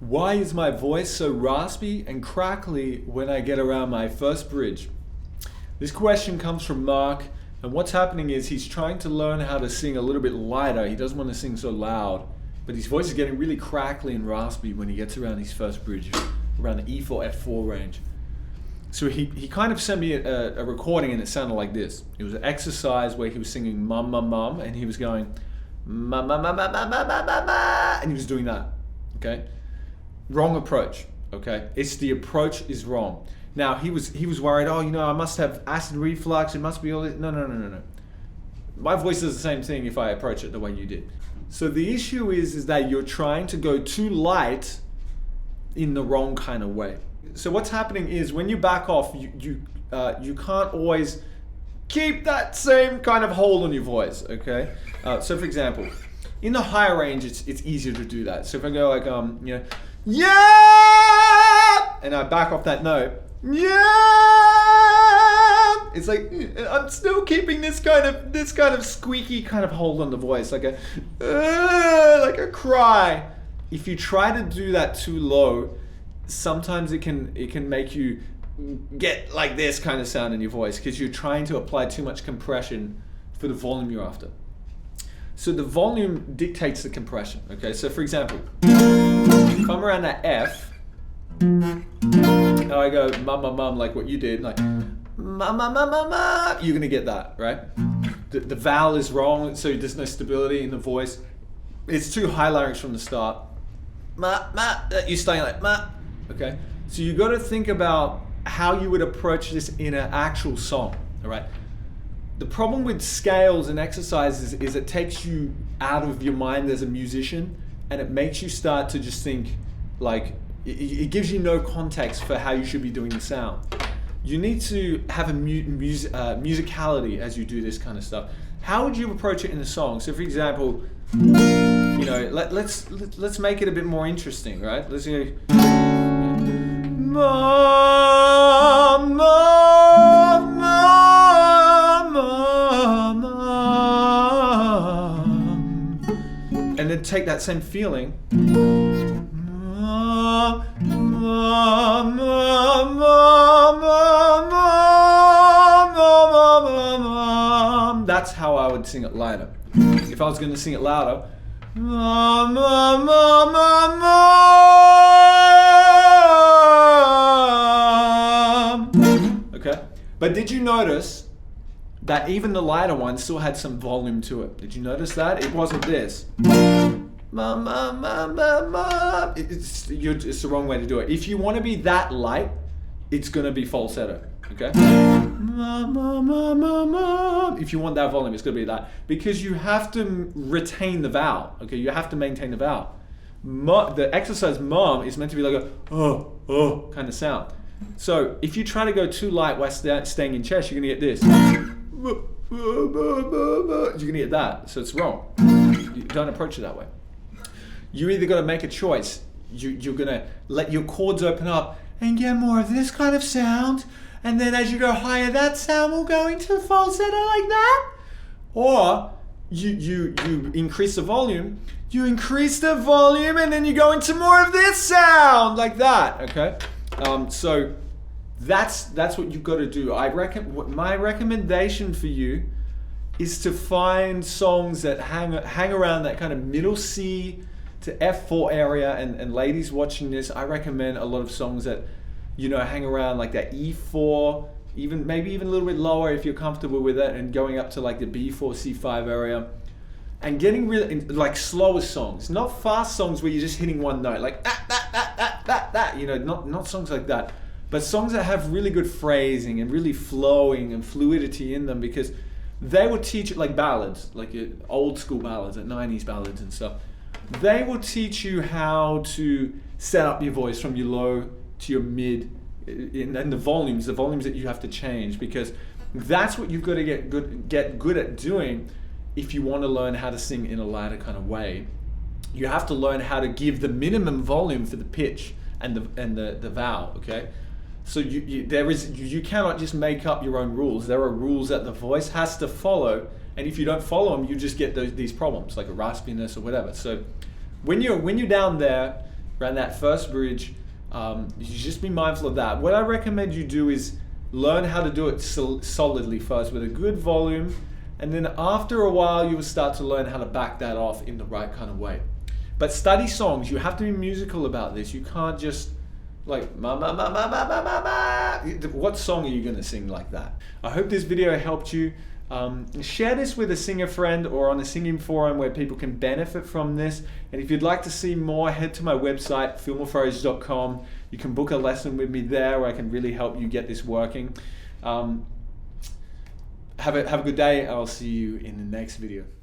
Why is my voice so raspy and crackly when I get around my first bridge? This question comes from Mark, and what's happening is he's trying to learn how to sing a little bit lighter. He doesn't want to sing so loud, but his voice is getting really crackly and raspy when he gets around his first bridge, around the E4, F4 range. So he kind of sent me a recording, and it sounded like this. It was an exercise where he was singing mum, mum, mum, and he was going ma, ma, ma, ma, ma, ma, ma, ma, ma, and he was doing that, okay? Wrong approach, okay? It's the approach is wrong. Now, he was worried, oh, I must have acid reflux, it must be all this. No. My voice does the same thing if I approach it the way you did. So the issue is that you're trying to go too light in the wrong kind of way. So what's happening is when you back off, you can't always keep that same kind of hold on your voice, okay? So for example, in the higher range, it's easier to do that. So if I go like, yeah, and I back off that note, yeah, it's like I'm still keeping this kind of squeaky kind of hold on the voice, like a cry. If you try to do that too low, sometimes it can make you get like this kind of sound in your voice because you're trying to apply too much compression for the volume you're after. So the volume dictates the compression, okay? So for example, if I'm around that F, and I go mum, mum, mum, like what you did, like mum, mum, mum, mum, mum, you're gonna get that, right? The vowel is wrong, so there's no stability in the voice. It's too high larynx from the start. Ma, ma, you're staying like ma, okay? So you got to think about how you would approach this in an actual song, all right? The problem with scales and exercises is it takes you out of your mind as a musician, and it makes you start to just think like, it gives you no context for how you should be doing the sound. You need to have a musicality as you do this kind of stuff. How would you approach it in a song? So for example, let's make it a bit more interesting, right? Let's go ma, ma, ma, ma, ma, and then take that same feeling. Ma, ma, ma, ma, ma, ma, ma. That's how I would sing it lighter. If I was going to sing it louder, ma, ma, ma, ma, ma. Okay? But did you notice that even the lighter one still had some volume to it? Did you notice that? It wasn't this. Ma, ma, ma, ma, ma. It's the wrong way to do it. If you want to be that light, it's going to be falsetto. Okay? Ma, ma, ma, ma, ma. If you want that volume, it's going to be that. Because you have to retain the vowel. Okay? You have to maintain the vowel. The exercise mum is meant to be like a oh kind of sound. So if you try to go too light while staying in chest, you're going to get this. You're going to get that. So it's wrong. You don't approach it that way. You either got to make a choice. You're going to let your chords open up and get more of this kind of sound, and then as you go higher, that sound will go into falsetto like that. Or you increase the volume, and then you go into more of this sound like that. Okay, so that's what you've got to do. My recommendation for you is to find songs that hang around that kind of middle C to F4 area, and ladies watching this, I recommend a lot of songs that hang around like that E4, maybe even a little bit lower if you're comfortable with it, and going up to like the B4 C5 area, and getting really like slower songs, not fast songs where you're just hitting one note like that, not songs like that, but songs that have really good phrasing and really flowing and fluidity in them, because they will teach it, like ballads, like old school ballads, like 90s ballads and stuff. They will teach you how to set up your voice from your low to your mid, and the volumes that you have to change, because that's what you've got to get good at doing if you want to learn how to sing in a lighter kind of way. You have to learn how to give the minimum volume for the pitch and the vowel, okay? So you cannot just make up your own rules. There are rules that the voice has to follow, and if you don't follow them, you just get these problems like a raspiness or whatever. So when you're down there, around that first bridge, you just be mindful of that. What I recommend you do is learn how to do it solidly first with a good volume, and then after a while you will start to learn how to back that off in the right kind of way. But study songs. You have to be musical about this. You can't just like ma ma ma ma ma ma ma ma. What song are you going to sing like that? I hope this video helped you. Share this with a singer friend or on a singing forum where people can benefit from this. And if you'd like to see more, head to my website, moufarrege.com. You can book a lesson with me there where I can really help you get this working. Have a good day. I'll see you in the next video.